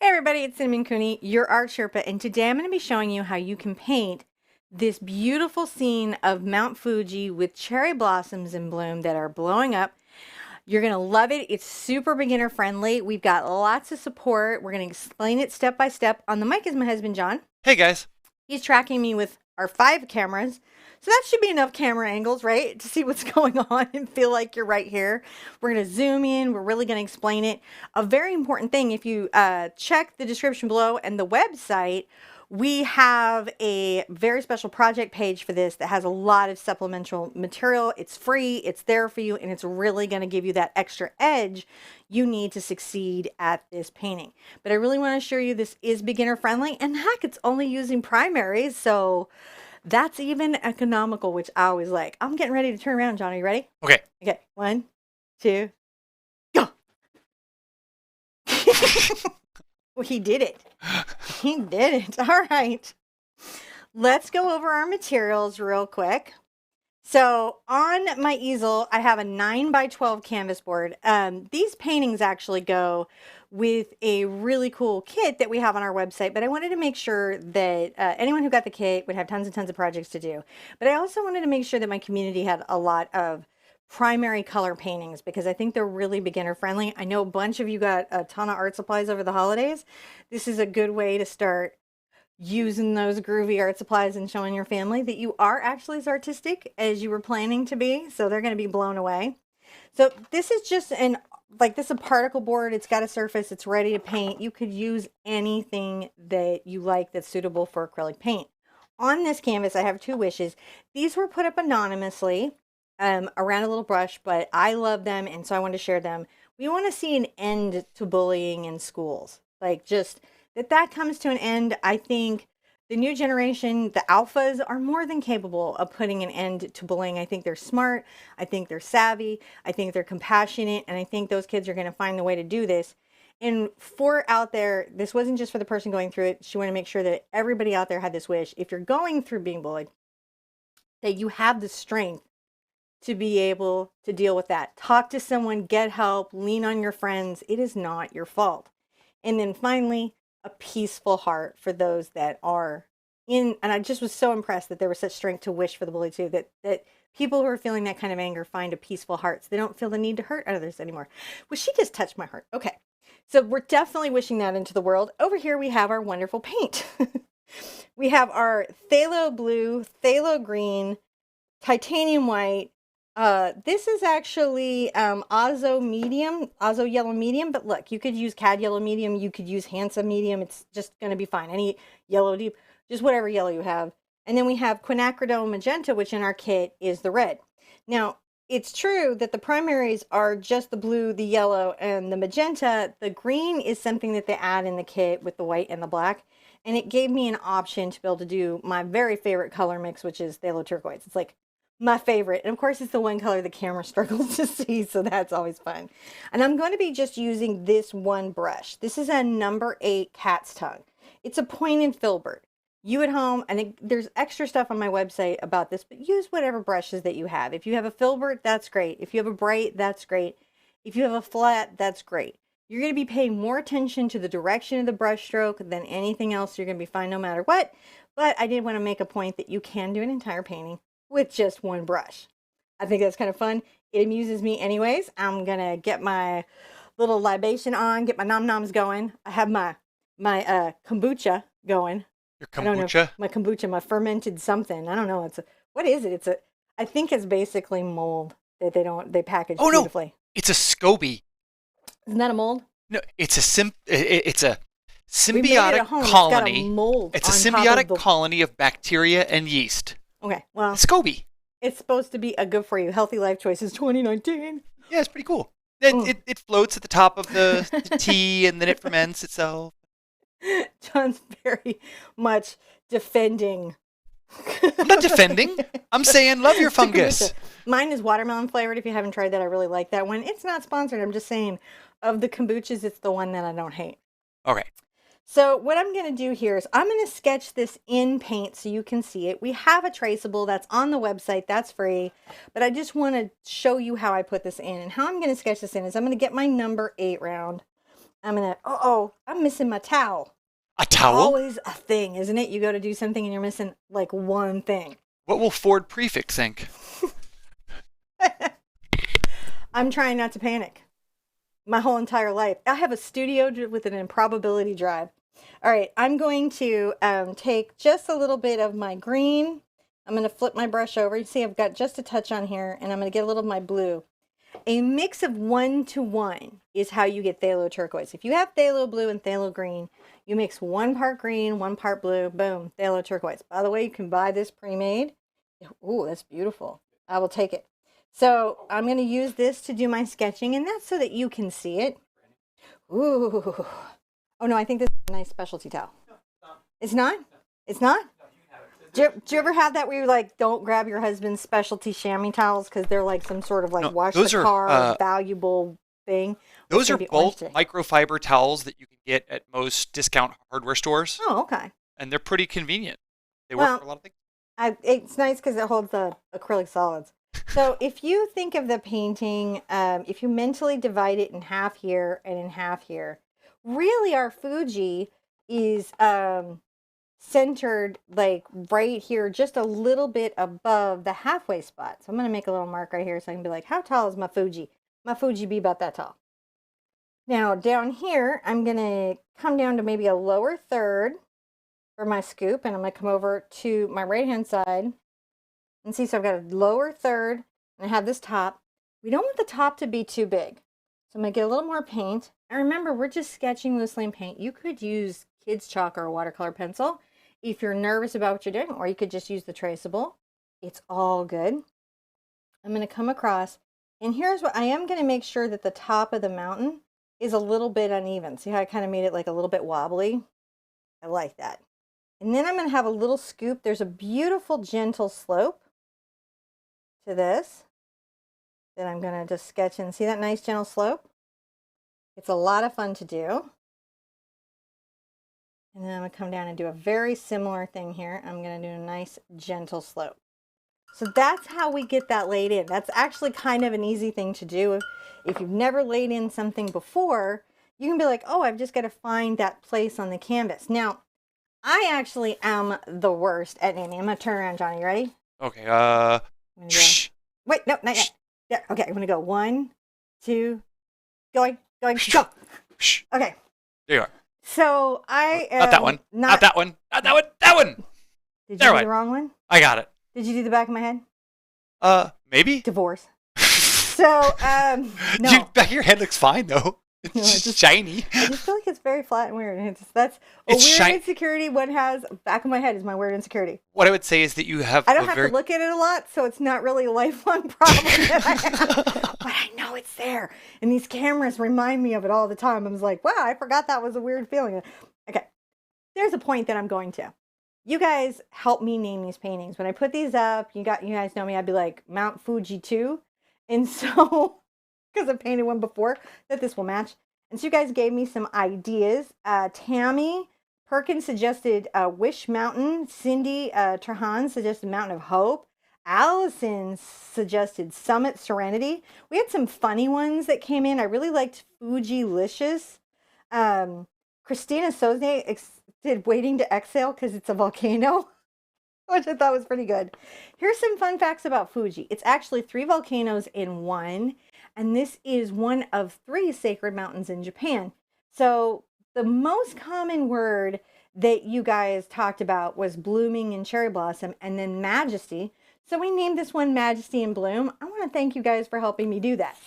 Hey everybody, it's Cinnamon Cooney, your art Sherpa, and today I'm going to be showing you how you can paint this beautiful scene of Mount Fuji with cherry blossoms in bloom that are blowing up. You're going to love it. It's super beginner friendly. We've got lots of support. We're going to explain it step by step. On the mic is my husband, John. Hey guys. He's tracking me with our 5 cameras. So that should be enough camera angles, right? To see what's going on and feel like you're right here. We're going to zoom in. We're really going to explain it. A very important thing, if you check the description below and the website, we have a very special project page for this that has a lot of supplemental material. It's free, it's there for you, and it's really going to give you that extra edge you need to succeed at this painting. But I really want to assure you this is beginner friendly, and heck, it's only using primaries, so that's even economical, which I always like. I'm getting ready to turn around, John. Are you ready? Okay. Okay, 1, 2, go. Well, he did it. He did it. All right. Let's go over our materials real quick. So on my easel, I have a 9x12 canvas board. These paintings actually go with a really cool kit that we have on our website, but I wanted to make sure that anyone who got the kit would have tons and tons of projects to do. But I also wanted to make sure that my community had a lot of primary color paintings because I think they're really beginner friendly. I know a bunch of you got a ton of art supplies over the holidays. This is a good way to start using those groovy art supplies and showing your family that you are actually as artistic as you were planning to be. So they're going to be blown away. So this is just this is a particle board. It's got a surface. It's ready to paint. You could use anything that you like that's suitable for acrylic paint. On this canvas, I have 2 wishes. These were put up anonymously around a little brush, but I love them, and so I wanted to share them. We want to see an end to bullying in schools. Like, just that comes to an end. I think the new generation, the alphas, are more than capable of putting an end to bullying. I think they're smart. I think they're savvy. I think they're compassionate. And I think those kids are going to find the way to do this. And for out there, this wasn't just for the person going through it. She wanted to make sure that everybody out there had this wish. If you're going through being bullied, that you have the strength to be able to deal with that. Talk to someone, get help, lean on your friends. It is not your fault. And then finally, a peaceful heart for those that are in, and I just was so impressed that there was such strength to wish for the bully too, that people who are feeling that kind of anger find a peaceful heart so they don't feel the need to hurt others anymore. Well, she just touched my heart. Okay. So we're definitely wishing that into the world. Over here we have our wonderful paint. We have our Phthalo Blue, Phthalo Green, Titanium White. This is actually Azo Medium, Azo Yellow Medium, but look, you could use Cad Yellow Medium, you could use Handsome Medium, it's just going to be fine. Any yellow deep, just whatever yellow you have. And then we have Quinacridone Magenta, which in our kit is the red. Now, it's true that the primaries are just the blue, the yellow, and the magenta. The green is something that they add in the kit with the white and the black. And it gave me an option to be able to do my very favorite color mix, which is Phthalo Turquoise. It's like my favorite. And of course, it's the one color the camera struggles to see, so that's always fun. And I'm going to be just using this one brush. This is a number 8 cat's tongue. It's a pointed filbert. You at home, and there's extra stuff on my website about this, but use whatever brushes that you have. If you have a filbert, that's great. If you have a bright, that's great. If you have a flat, that's great. You're going to be paying more attention to the direction of the brush stroke than anything else. You're going to be fine no matter what. But I did want to make a point that you can do an entire painting with just one brush. I think that's kind of fun. It amuses me anyways. I'm going to get my little libation on, get my nom-noms going. I have my kombucha going. Your I don't know, kombucha? my kombucha, my fermented something. I don't know. What is it? I think it's basically mold that they package Oh no, beautifully. it's a SCOBY. Isn't that a mold? No, it's a We made it at symbiotic home. It's got a colony. mold It's a on top of symbiotic colony of bacteria and yeast. Okay, well, SCOBY. it's supposed to be a good for you, healthy life choices 2019. Yeah, it's pretty cool. It, Mm. it, it floats at the top of the tea and then it ferments itself. John's very much defending. I'm not defending. I'm saying love your The fungus. kombucha. Mine is watermelon flavored. If you haven't tried that, I really like that one. It's not sponsored. I'm just saying, of the kombuchas, it's the one that I don't hate. Okay. So what I'm going to do here is I'm going to sketch this in paint so you can see it. We have a traceable that's on the website. That's free. But I just want to show you how I put this in. And how I'm going to sketch this in is I'm going to get my number 8 round. I'm missing my towel. A towel? Always a thing, isn't it? You go to do something and you're missing like one thing. What will Ford Prefix think? I'm trying not to panic. My whole entire life. I have a studio with an improbability drive. All right, I'm going to take just a little bit of my green. I'm going to flip my brush over. You see I've got just a touch on here, and I'm going to get a little of my blue. A mix of 1-to-1 is how you get phthalo turquoise. If you have phthalo blue and phthalo green, you mix 1 part green, 1 part blue, boom, phthalo turquoise. By the way, you can buy this pre-made. Ooh, that's beautiful. I will take it. So I'm going to use this to do my sketching, and that's so that you can see it. Ooh. Oh, no, I think this is a nice specialty towel. It's not? It's not? Do you ever have that where you like don't grab your husband's specialty chamois towels because they're like some sort of like wash the car valuable thing? Those are both microfiber towels that you can get at most discount hardware stores. Oh, okay. And they're pretty convenient. They work for a lot of things. It's nice because it holds the acrylic solids. So if you think of the painting, if you mentally divide it in half here and in half here, really our Fuji is centered like right here, just a little bit above the halfway spot. So I'm going to make a little mark right here so I can be like, how tall is my Fuji? My Fuji be about that tall. Now down here, I'm going to come down to maybe a lower third for my scoop, and I'm going to come over to my right hand side and see. So I've got a lower third and I have this top. We don't want the top to be too big. So I'm going to get a little more paint. And remember, we're just sketching loosely in paint. You could use kids chalk or a watercolor pencil if you're nervous about what you're doing, or you could just use the traceable. It's all good. I'm going to come across, and here's what I am going to make sure that the top of the mountain is a little bit uneven. See how I kind of made it like a little bit wobbly? I like that. And then I'm going to have a little scoop. There's a beautiful gentle slope to this that I'm going to just sketch in. See that nice gentle slope? It's a lot of fun to do. And then I'm going to come down and do a very similar thing here. I'm going to do a nice gentle slope. So that's how we get that laid in. That's actually kind of an easy thing to do. If you've never laid in something before, you can be like, oh, I've just got to find that place on the canvas. Now, I actually am the worst at naming. I'm going to turn around, Johnny. You ready? Okay. Wait, no, not yet. Yeah, okay, I'm going to go 1, 2, going, go. Okay. There you are. So I am not that one. Not that one. Not that one. That one. Did you do the wrong one? I got it. Did you do the back of my head? Maybe. Divorce. So, no. Back of your head looks fine though. It's just shiny. I just feel like it's very flat and weird. That's a weird insecurity one has. Back of my head is my weird insecurity. What I would say is that you have. I don't have to look at it a lot, so it's not really a lifelong problem that I have. But I know it's there, and these cameras remind me of it all the time. I was like, wow, I forgot that was a weird feeling. Okay, there's a point that I'm going to. You guys help me name these paintings. When I put these up, you guys know me. I'd be like Mt Fuji 2, and so. Because I painted one before that this will match. And so you guys gave me some ideas. Tammy Perkins suggested Wish Mountain. Cindy Trahan suggested Mountain of Hope. Allison suggested Summit Serenity. We had some funny ones that came in. I really liked Fuji-licious. Christina Sozne did Waiting to Exhale because it's a volcano, which I thought was pretty good. Here's some fun facts about Fuji. It's actually 3 volcanoes in one. And this is one of 3 sacred mountains in Japan. So the most common word that you guys talked about was blooming and cherry blossom, and then majesty. So we named this one Majesty in Bloom. I want to thank you guys for helping me do that.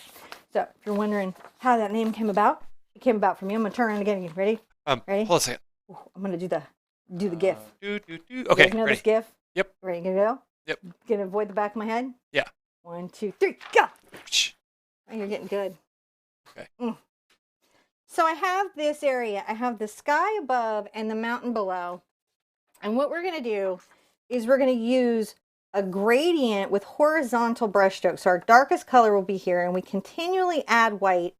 So if you're wondering how that name came about, it came about for me. I'm going to turn around again. Ready? Ready? Hold on a second. Ooh, I'm going to do the GIF. Okay, you guys know ready. this GIF? Yep. Ready to go? Yep. Going to avoid the back of my head? Yeah. 1, 2, 3, go! Oh, you're getting good. Okay. So I have this area. I have the sky above and the mountain below. And what we're going to do is we're going to use a gradient with horizontal brush strokes. So our darkest color will be here, and we continually add white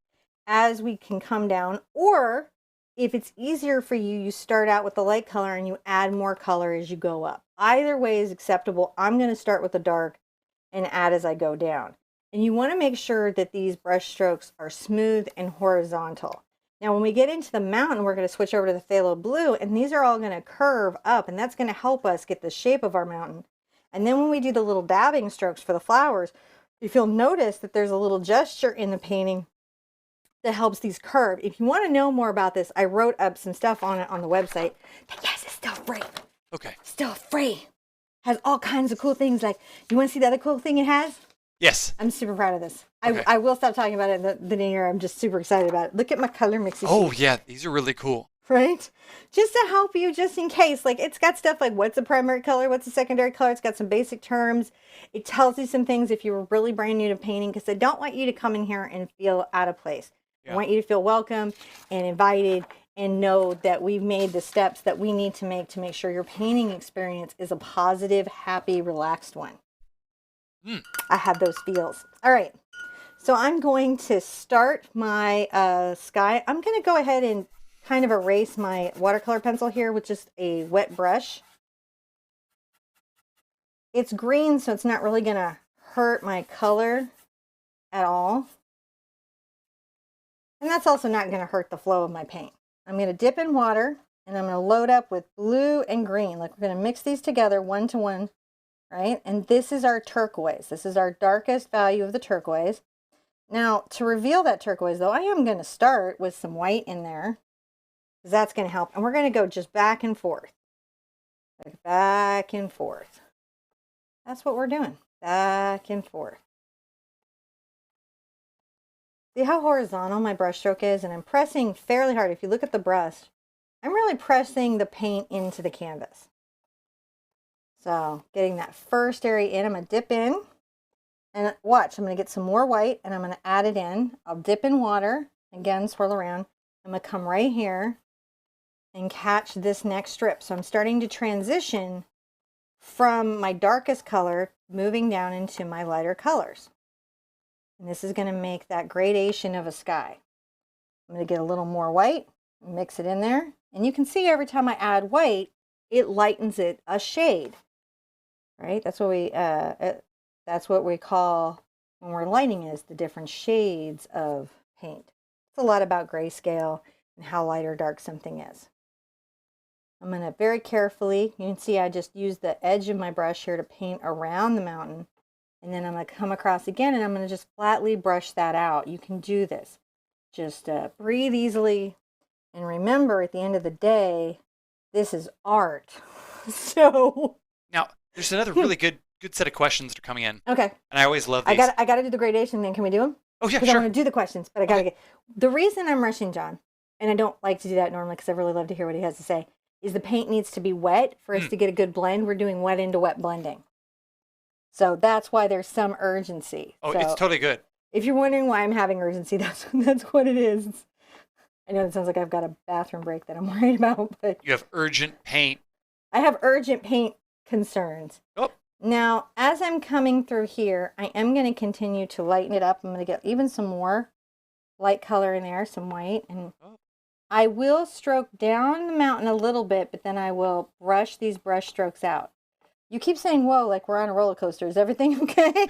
as we can come down. Or if it's easier for you, you start out with the light color and you add more color as you go up. Either way is acceptable. I'm going to start with the dark and add as I go down. And you want to make sure that these brush strokes are smooth and horizontal. Now, when we get into the mountain, we're going to switch over to the Phthalo Blue, and these are all going to curve up, and that's going to help us get the shape of our mountain. And then when we do the little dabbing strokes for the flowers, if you'll notice that there's a little gesture in the painting that helps these curve. If you want to know more about this, I wrote up some stuff on it on the website. But yes, it's still free. Okay. Still free. Has all kinds of cool things. Like, you want to see the other cool thing it has? Yes. I'm super proud of this. Okay. I will stop talking about it in the new year. I'm just super excited about it. Look at my color mixing. Oh, yeah. These are really cool. Right? Just to help you, just in case. Like, it's got stuff like what's the primary color, what's the secondary color. It's got some basic terms. It tells you some things if you were really brand new to painting, because I don't want you to come in here and feel out of place. Yeah. I want you to feel welcome and invited and know that we've made the steps that we need to make sure your painting experience is a positive, happy, relaxed one. I have those feels. All right. So I'm going to start my sky. I'm going to go ahead and kind of erase my watercolor pencil here with just a wet brush. It's green, so it's not really going to hurt my color at all. And that's also not going to hurt the flow of my paint. I'm going to dip in water, and I'm going to load up with blue and green. Like, we're going to mix these together 1 to 1, right? And this is our turquoise. This is our darkest value of the turquoise. Now, to reveal that turquoise, though, I am going to start with some white in there, because that's going to help. And we're going to go just back and forth. Like, back and forth. That's what we're doing. Back and forth. See how horizontal my brush stroke is? And I'm pressing fairly hard. If you look at the brush, I'm really pressing the paint into the canvas. So getting that first area in, I'm going to dip in. And watch, I'm going to get some more white, and I'm going to add it in. I'll dip in water. Again, swirl around. I'm going to come right here and catch this next strip. So I'm starting to transition from my darkest color, moving down into my lighter colors. And this is going to make that gradation of a sky. I'm going to get a little more white, mix it in there. And you can see every time I add white, it lightens it a shade, right? That's what we call, when we're lighting, is the different shades of paint. It's a lot about grayscale and how light or dark something is. I'm going to very carefully, you can see I just used the edge of my brush here to paint around the mountain. And then I'm going to come across again, and I'm going to just flatly brush that out. You can do this. Just breathe easily. And remember, at the end of the day, this is art. So now, there's another really good set of questions that are coming in. Okay. And I always love these. I got to do the gradation thing. Can we do them? Oh, yeah, sure. I want to do the questions, but I got to get... The reason I'm rushing John, and I don't like to do that normally because I really love to hear what he has to say, is the paint needs to be wet for us to get a good blend. We're doing wet into wet blending. So that's why there's some urgency. Oh, so it's totally good. If you're wondering why I'm having urgency, that's what it is. I know it sounds like I've got a bathroom break that I'm worried about, but... You have urgent paint. I have urgent paint concerns. Oh. Now, as I'm coming through here, I am going to continue to lighten it up. I'm going to get even some more light color in there, some white. And I will stroke down the mountain a little bit, but then I will brush these brush strokes out. You keep saying, whoa, like we're on a roller coaster. Is everything okay?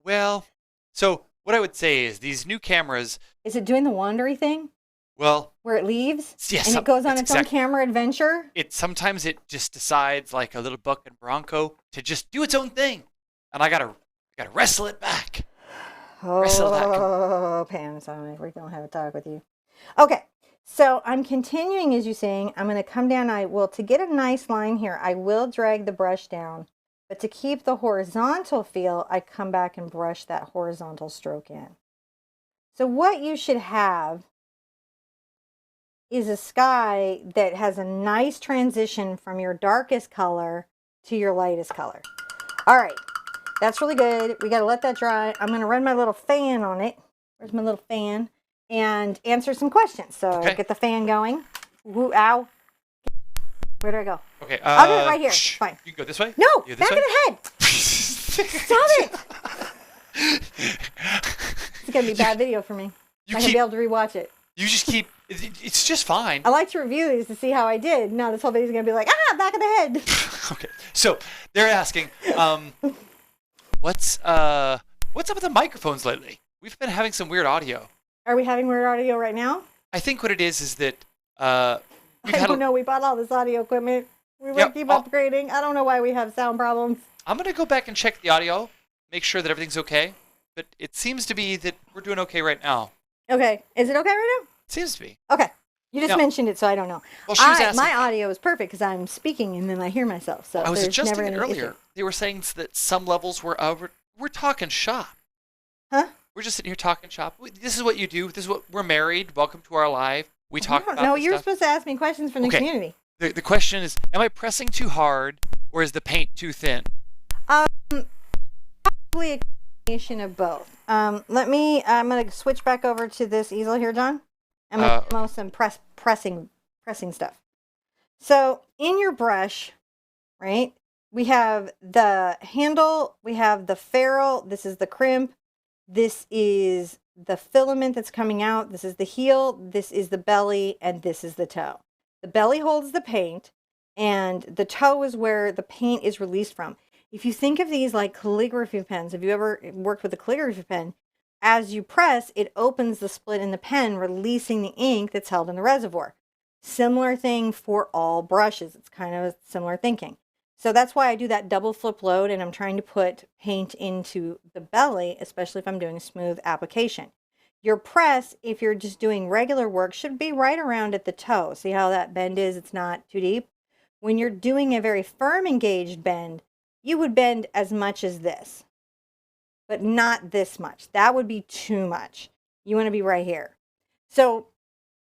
Well, so what I would say is these new cameras... Is it doing the wandery thing? Well... Where it leaves? Yes. And it goes on its own camera adventure? Sometimes it just decides, like a little buck and bronco, to just do its own thing. And I gotta wrestle it back. Oh, Pam, sorry, we don't have a talk with you. Okay. So I'm continuing, as you're saying, I'm going to come down. To get a nice line here, I will drag the brush down. But to keep the horizontal feel, I come back and brush that horizontal stroke in. So what you should have is a sky that has a nice transition from your darkest color to your lightest color. All right, that's really good. We got to let that dry. I'm going to run my little fan on it. Where's my little fan? And answer some questions. So get the fan going. Woo, ow. Where do I go? Okay. I'll do it right here. Fine. You can go this way? No, back of the head. Stop it. It's going to be bad video for me. I'm going to be able to rewatch it. You just keep... It's just fine. I like to review these to see how I did. No, this whole video's going to be like, back of the head. Okay. So they're asking, what's up with the microphones lately? We've been having some weird audio. Are we having weird audio right now? I think what it is that we've I had. don't know. We bought all this audio equipment. We Yeah, want to keep upgrading. I don't know why we have sound problems. I'm gonna go back and check the audio, make sure that everything's okay. But it seems to be that we're doing okay right now. Okay. Is it okay right now? It seems to be. Okay. You just Now, mentioned it, so I don't know. well, she was asking. My audio is perfect because I'm speaking and then I hear myself. So I was there's never adjusting it any earlier. issue. They were saying that some levels were we're talking shop. Huh? We're just sitting here talking shop. This is what you do. This is what we're married. Welcome to our life. We talk about No, this you're stuff. supposed to ask me questions from the Okay. community. The question is, am I pressing too hard or is the paint too thin? Probably a combination of both. I'm going to switch back over to this easel here, John. I'm going to demo some pressing stuff. So in your brush, right, we have the handle, we have the ferrule, this is the crimp, this is the filament that's coming out, this is the heel, this is the belly, and this is the toe. The belly holds the paint, and the toe is where the paint is released from. If you think of these like calligraphy pens, have you ever worked with a calligraphy pen? As you press, it opens the split in the pen, releasing the ink that's held in the reservoir. Similar thing for all brushes. It's kind of similar thinking. So that's why I do that double flip load, and I'm trying to put paint into the belly, especially if I'm doing a smooth application. Your press, if you're just doing regular work, should be right around at the toe. See how that bend is? It's not too deep. When you're doing a very firm engaged bend, you would bend as much as this, but not this much. That would be too much. You want to be right here. So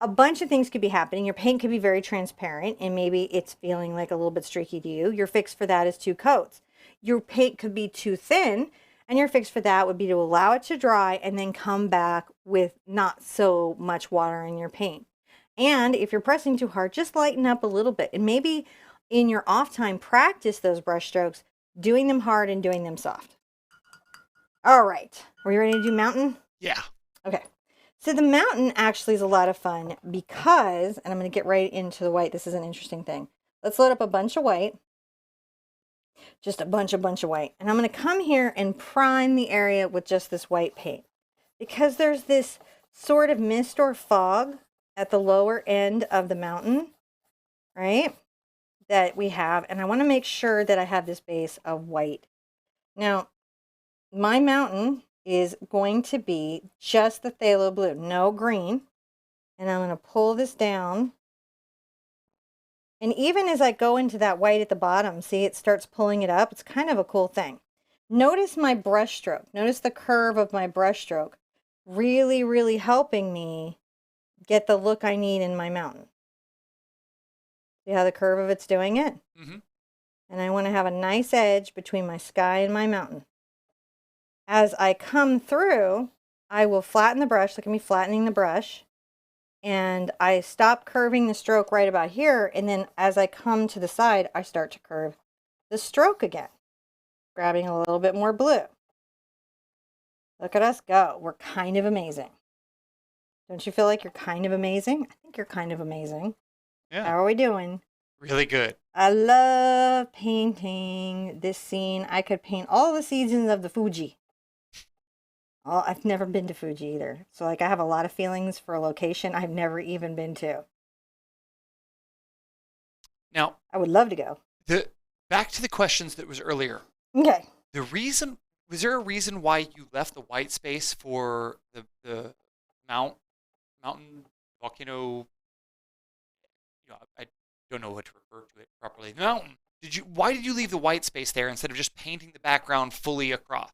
a bunch of things could be happening. Your paint could be very transparent and maybe it's feeling like a little bit streaky to you. Your fix for that is 2 coats. Your paint could be too thin, and your fix for that would be to allow it to dry and then come back with not so much water in your paint. And if you're pressing too hard, just lighten up a little bit, and maybe in your off time practice those brush strokes, doing them hard and doing them soft. All right, are you ready to do mountain? Yeah. Okay. So the mountain actually is a lot of fun because, and I'm going to get right into the white. This is an interesting thing. Let's load up a bunch of white. Just a bunch of white. And I'm going to come here and prime the area with just this white paint. Because there's this sort of mist or fog at the lower end of the mountain, right? That we have. And I want to make sure that I have this base of white. Now, my mountain is going to be just the phthalo blue, no green. And I'm going to pull this down. And even as I go into that white at the bottom, see, it starts pulling it up. It's kind of a cool thing. Notice my brush stroke. Notice the curve of my brush stroke. Really, really helping me get the look I need in my mountain. See how the curve of it's doing it? Mm-hmm. And I want to have a nice edge between my sky and my mountain. As I come through, I will flatten the brush. Look at me flattening the brush. And I stop curving the stroke right about here. And then as I come to the side, I start to curve the stroke again, grabbing a little bit more blue. Look at us go. We're kind of amazing. Don't you feel like you're kind of amazing? I think you're kind of amazing. Yeah. How are we doing? Really good. I love painting this scene. I could paint all the seasons of the Fuji. Oh, I've never been to Fuji either. So like I have a lot of feelings for a location I've never even been to. Now, I would love to go. Back to the questions that was earlier. Okay. Was there a reason why you left the white space for the mountain volcano? I don't know what to refer to it properly. The mountain. Why did you leave the white space there instead of just painting the background fully across?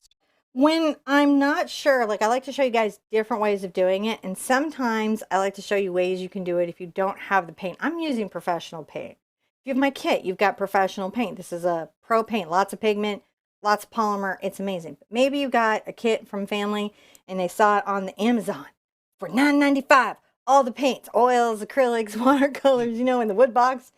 When I'm not sure, like I like to show you guys different ways of doing it. And sometimes I like to show you ways you can do it if you don't have the paint. I'm using professional paint. If you have my kit, you've got professional paint. This is a pro paint, lots of pigment, lots of polymer. It's amazing. But maybe you got a kit from family and they saw it on the Amazon for $9.95. All the paints, oils, acrylics, watercolors, in the wood box.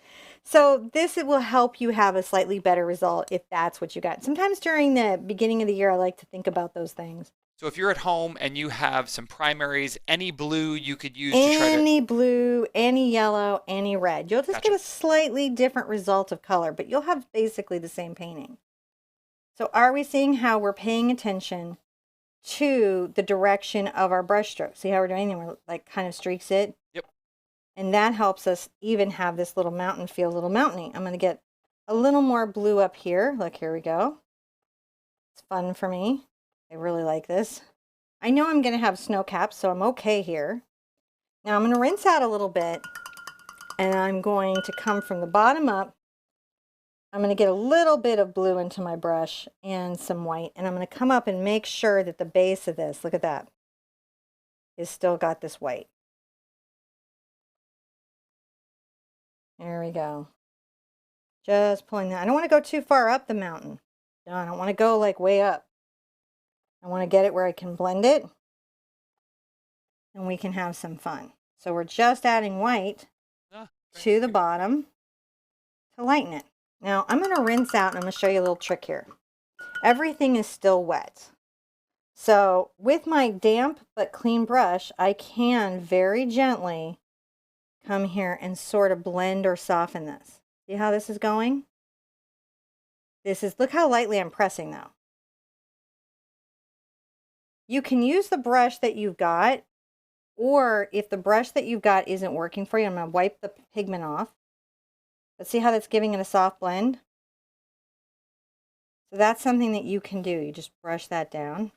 So this, it will help you have a slightly better result if that's what you got. Sometimes during the beginning of the year, I like to think about those things. So if you're at home and you have some primaries, any blue you could use to try to... Any blue, any yellow, any red. You'll just get a slightly different result of color, but you'll have basically the same painting. So are we seeing how we're paying attention to the direction of our brush stroke? See how we're doing? And we're like kind of streaks it. Yep. And that helps us even have this little mountain feel a little mountainy. I'm going to get a little more blue up here. Look, here we go. It's fun for me. I really like this. I know I'm going to have snow caps, so I'm okay here. Now I'm going to rinse out a little bit, and I'm going to come from the bottom up. I'm going to get a little bit of blue into my brush and some white, and I'm going to come up and make sure that the base of this, look at that, is still got this white. There we go. Just pulling that. I don't want to go too far up the mountain. No, I don't want to go like way up. I want to get it where I can blend it and we can have some fun. So we're just adding white to the bottom to lighten it. Now I'm going to rinse out and I'm going to show you a little trick here. Everything is still wet. So with my damp but clean brush, I can very gently come here and sort of blend or soften this. See how this is going? Look how lightly I'm pressing though. You can use the brush that you've got, or if the brush that you've got isn't working for you, I'm going to wipe the pigment off. But see how that's giving it a soft blend? So that's something that you can do. You just brush that down.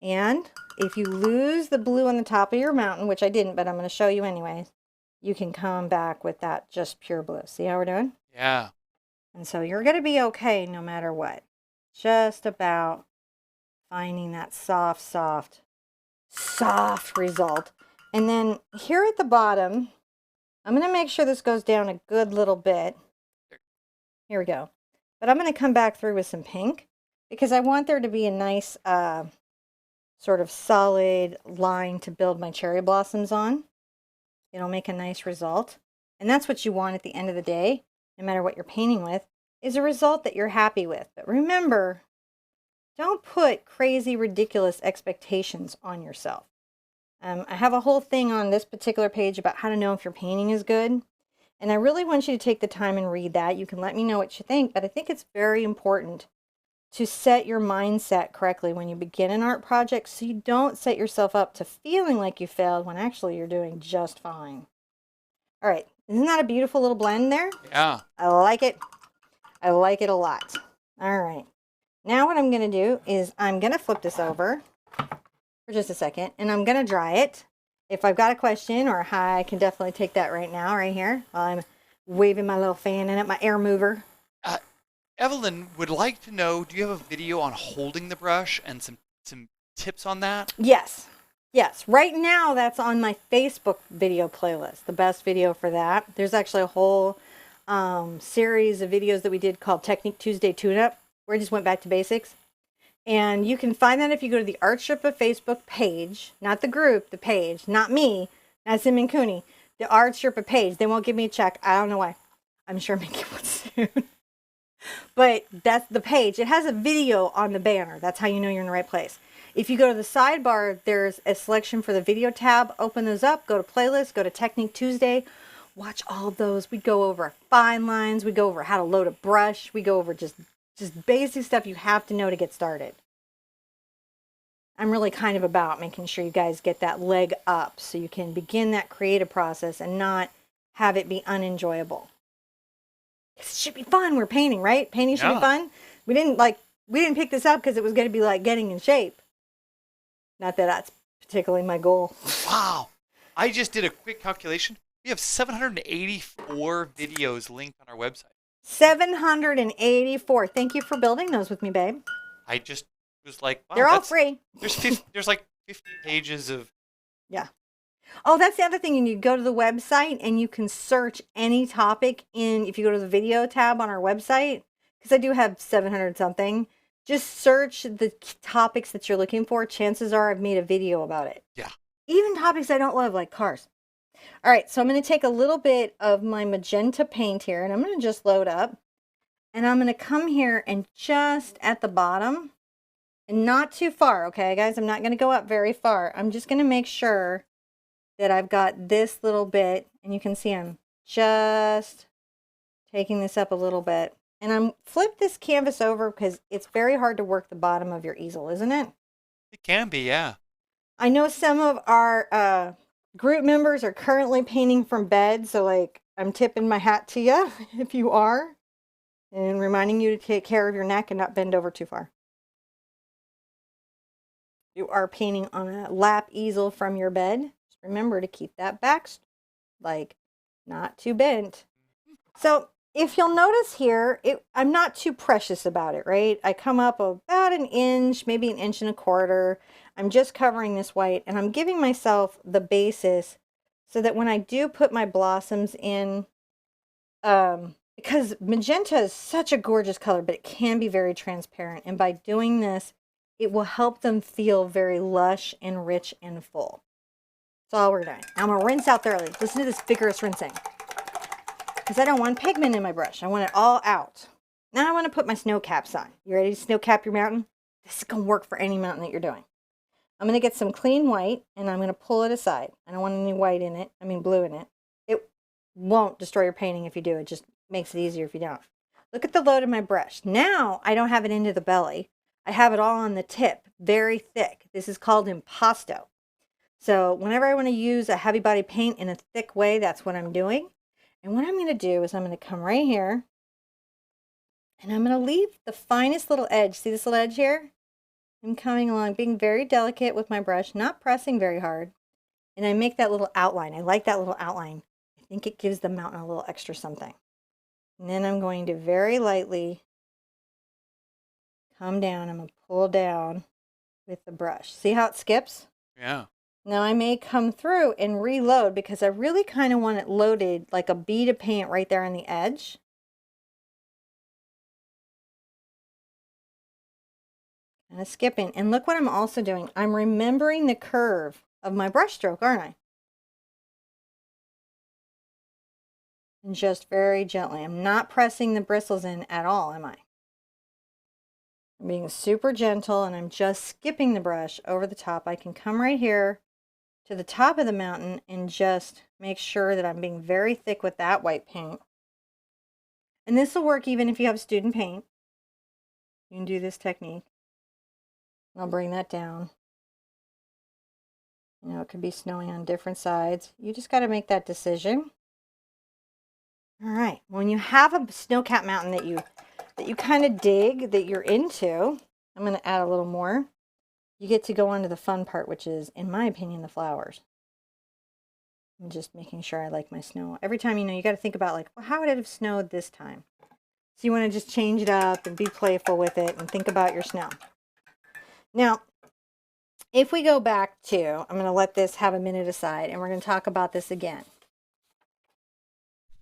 And if you lose the blue on the top of your mountain, which I didn't, but I'm going to show you anyways, you can come back with that just pure blue. See how we're doing? Yeah. And so you're going to be okay no matter what. Just about finding that soft result. And then here at the bottom, I'm going to make sure this goes down a good little bit. Here we go. But I'm going to come back through with some pink because I want there to be a nice sort of solid line to build my cherry blossoms on. It'll make a nice result. And that's what you want at the end of the day, no matter what you're painting with, is a result that you're happy with. But remember, don't put crazy, ridiculous expectations on yourself. I have a whole thing on this particular page about how to know if your painting is good. And I really want you to take the time and read that. You can let me know what you think, but I think it's very important to set your mindset correctly when you begin an art project so you don't set yourself up to feeling like you failed when actually you're doing just fine. All right, isn't that a beautiful little blend there? Yeah. I like it. I like it a lot. All right. Now what I'm going to do is I'm going to flip this over for just a second, and I'm going to dry it. If I've got a question or a hi, I can definitely take that right now, right here, while I'm waving my little fan in it, my air mover. Evelyn would like to know, do you have a video on holding the brush and some tips on that? Yes. Yes. Right now, that's on my Facebook video playlist, the best video for that. There's actually a whole series of videos that we did called Technique Tuesday Tune-Up, where I just went back to basics. And you can find that if you go to the ArtSherpa Facebook page, not the group, the page, not me, not Sim and Cooney, the ArtSherpa page. They won't give me a check. I don't know why. I'm sure I'm making one soon. But that's the page. It has a video on the banner. That's how you know you're in the right place. If you go to the sidebar, there's a selection for the video tab. Open those up. Go to playlist. Go to Technique Tuesday. Watch all of those. We go over fine lines. We go over how to load a brush. We go over just basic stuff you have to know to get started. I'm really kind of about making sure you guys get that leg up so you can begin that creative process and not have it be unenjoyable. It should be fun. We're painting, right? Painting should be fun. We didn't pick this up because it was going to be like getting in shape. Not that that's particularly my goal. Wow. I just did a quick calculation. We have 784 videos linked on our website. 784. Thank you for building those with me, babe. I just was like, wow, they're all free. There's like 50 pages of. Yeah. Oh, that's the other thing. You go to the website and you can search any topic if you go to the video tab on our website, because I do have 700 something. Just search the topics that you're looking for. Chances are I've made a video about it. Yeah. Even topics I don't love, like cars. All right, so I'm going to take a little bit of my magenta paint here, and I'm going to just load up. And I'm going to come here and just at the bottom, and not too far, okay, guys? I'm not going to go up very far. I'm just going to make sure that I've got this little bit, and you can see I'm just taking this up a little bit. And I'm flip this canvas over because it's very hard to work the bottom of your easel, isn't it? It can be, yeah. I know some of our Group members are currently painting from bed, so like I'm tipping my hat to you if you are, and reminding you to take care of your neck and not bend over too far. You are painting on a lap easel from your bed. Just remember to keep that back like not too bent. So if you'll notice here, I'm not too precious about it, right? I come up about an inch, maybe an inch and a quarter. I'm just covering this white, and I'm giving myself the basis so that when I do put my blossoms in, because magenta is such a gorgeous color, but it can be very transparent. And by doing this, it will help them feel very lush and rich and full. That's all we're doing. I'm going to rinse out thoroughly. Listen to this vigorous rinsing. Because I don't want pigment in my brush. I want it all out. Now I want to put my snow caps on. You ready to snow cap your mountain? This is going to work for any mountain that you're doing. I'm going to get some clean white, and I'm going to pull it aside. I don't want any white in it. I mean blue in it. It won't destroy your painting if you do. It just makes it easier if you don't. Look at the load of my brush. Now I don't have it into the belly. I have it all on the tip, very thick. This is called Impasto. So whenever I want to use a heavy body paint in a thick way, that's what I'm doing. And what I'm going to do is I'm going to come right here, and I'm going to leave the finest little edge. See this little edge here? I'm coming along, being very delicate with my brush, not pressing very hard. And I make that little outline. I like that little outline. I think it gives the mountain a little extra something. And then I'm going to very lightly come down. I'm going to pull down with the brush. See how it skips? Yeah. Now I may come through and reload because I really kind of want it loaded like a bead of paint right there on the edge. Kind of skipping. And look what I'm also doing. I'm remembering the curve of my brush stroke, aren't I? And just very gently. I'm not pressing the bristles in at all, am I? I'm being super gentle, and I'm just skipping the brush over the top. I can come right here to the top of the mountain and just make sure that I'm being very thick with that white paint. And this will work even if you have student paint. You can do this technique. I'll bring that down. You know, it could be snowing on different sides. You just got to make that decision. All right. When you have a snow-capped mountain that you kind of dig, that you're into, I'm going to add a little more. You get to go on to the fun part, which is, in my opinion, the flowers. I'm just making sure I like my snow. Every time, you know, you got to think about like, well, how would it have snowed this time? So you want to just change it up and be playful with it and think about your snow. Now, if we go back to, I'm going to let this have a minute aside, and we're going to talk about this again.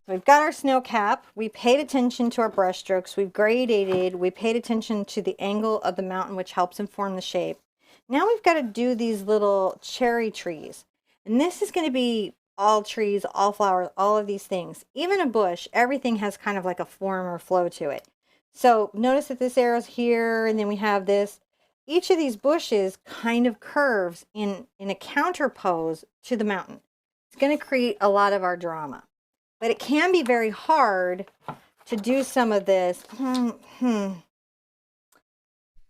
So we've got our snow cap. We paid attention to our brush strokes. We've gradated. We paid attention to the angle of the mountain, which helps inform the shape. Now we've got to do these little cherry trees. And this is going to be all trees, all flowers, all of these things. Even a bush, everything has kind of like a form or flow to it. So notice that this arrow's here, and then we have this. Each of these bushes kind of curves in a counter pose to the mountain. It's going to create a lot of our drama. But it can be very hard to do some of this.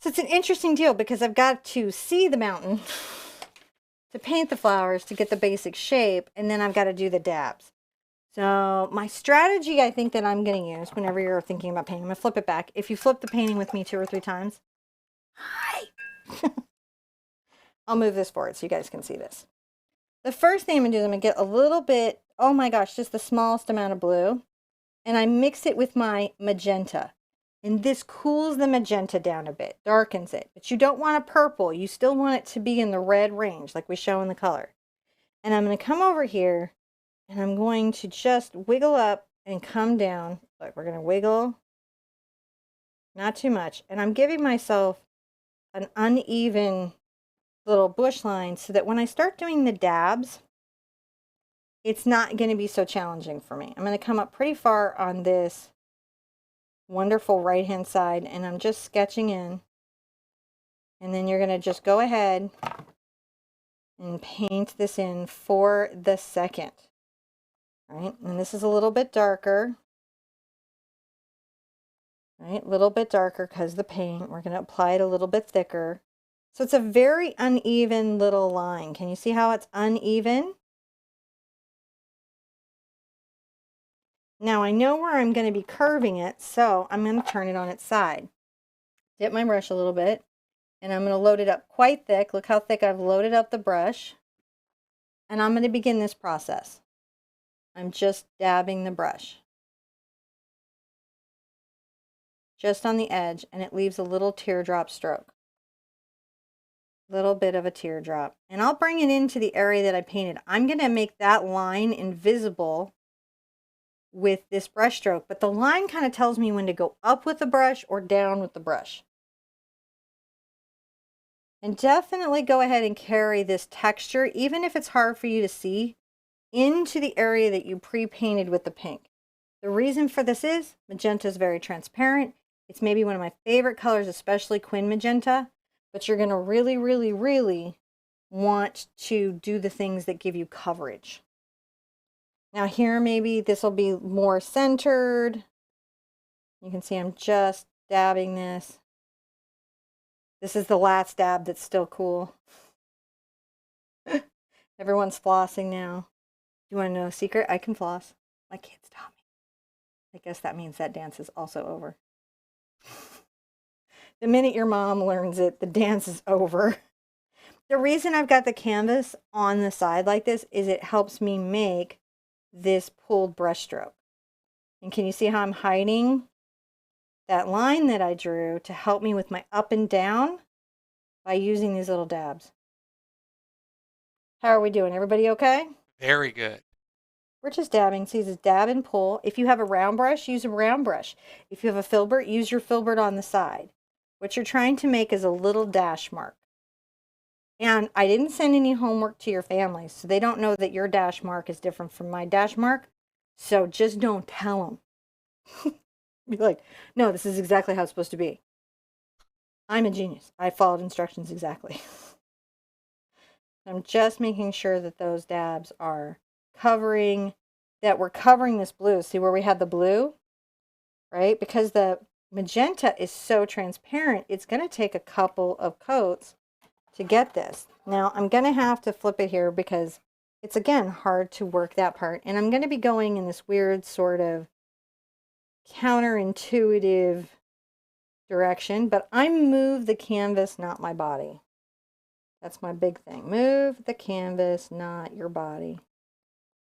So it's an interesting deal because I've got to see the mountain to paint the flowers to get the basic shape, and then I've got to do the dabs. So my strategy, I think, that I'm going to use whenever you're thinking about painting, I'm going to flip it back. If you flip the painting with me 2 or 3 times, hi! I'll move this forward so you guys can see this. The first thing I'm going to do is I'm going to get a little bit, oh my gosh, just the smallest amount of blue, and I mix it with my magenta. And this cools the magenta down a bit, darkens it. But you don't want a purple. You still want it to be in the red range, like we show in the color. And I'm going to come over here, and I'm going to just wiggle up and come down. Look, we're going to wiggle, not too much. And I'm giving myself an uneven little bush line so that when I start doing the dabs, it's not going to be so challenging for me. I'm going to come up pretty far on this wonderful right hand side, and I'm just sketching in, and then you're going to just go ahead and paint this in for the second. Right, and this is a little bit darker, right, a little bit darker because the paint, we're going to apply it a little bit thicker. So it's a very uneven little line. Can you see how it's uneven? Now I know where I'm going to be curving it, so I'm going to turn it on its side. Dip my brush a little bit, and I'm going to load it up quite thick. Look how thick I've loaded up the brush. And I'm going to begin this process. I'm just dabbing the brush. Just on the edge, and it leaves a little teardrop stroke. Little bit of a teardrop. And I'll bring it into the area that I painted. I'm going to make that line invisible with this brush stroke, but the line kind of tells me when to go up with the brush or down with the brush. And definitely go ahead and carry this texture, even if it's hard for you to see, into the area that you pre-painted with the pink. The reason for this is magenta is very transparent. It's maybe one of my favorite colors, especially Quin Magenta, but you're going to really, really, really want to do the things that give you coverage. Now here, maybe this will be more centered. You can see I'm just dabbing this. This is the last dab that's still cool. Everyone's flossing now. You want to know a secret? I can floss. My kids taught me. I guess that means that dance is also over. The minute your mom learns it, the dance is over. The reason I've got the canvas on the side like this is it helps me make this pulled brush stroke. And can you see how I'm hiding that line that I drew to help me with my up and down by using these little dabs? How are we doing? Everybody okay? Very good. We're just dabbing. See, this dab and pull. If you have a round brush, use a round brush. If you have a filbert, use your filbert on the side. What you're trying to make is a little dash mark. And I didn't send any homework to your families, so they don't know that your dash mark is different from my dash mark. So just don't tell them. Be like, no, this is exactly how it's supposed to be. I'm a genius. I followed instructions exactly. I'm just making sure that those dabs are covering, that we're covering this blue. See where we had the blue, right? Because the magenta is so transparent, it's going to take a couple of coats to get this. Now I'm going to have to flip it here because it's, again, hard to work that part. And I'm going to be going in this weird sort of counterintuitive direction, but I move the canvas, not my body. That's my big thing. Move the canvas, not your body.